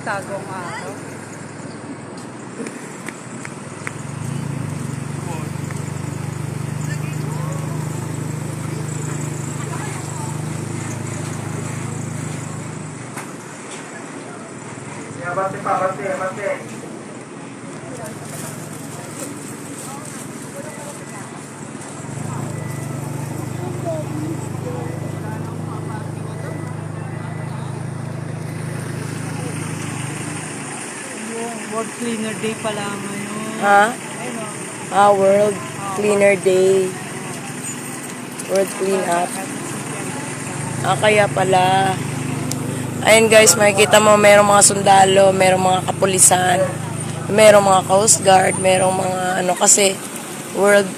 tagong araw. Abante pa, abante, abante. World Cleaner Day pala ngayon. Ha? Ayun o. World Cleaner Day. World Clean Up. Kaya pala. Ayun guys, makikita mo merong mga sundalo, merong mga kapulisan, merong mga Coast Guard, merong mga ano kasi World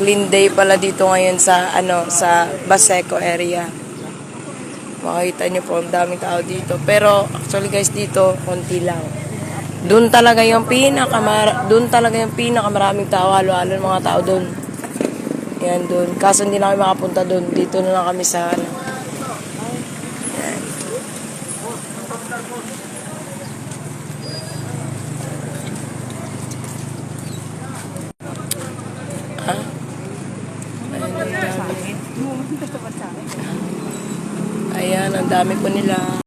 Clean Day pala dito ngayon sa sa Baseco area. Makikita niyo po, ang daming tao dito. Pero actually guys, dito konti lang. Doon talaga yung pinakamaraming tao, halo-halo ng mga tao doon. Yan doon. Kaso hindi na kami makapunta doon. Dito na lang kami sa Yan. Ha? Ayan, ang dami po nila.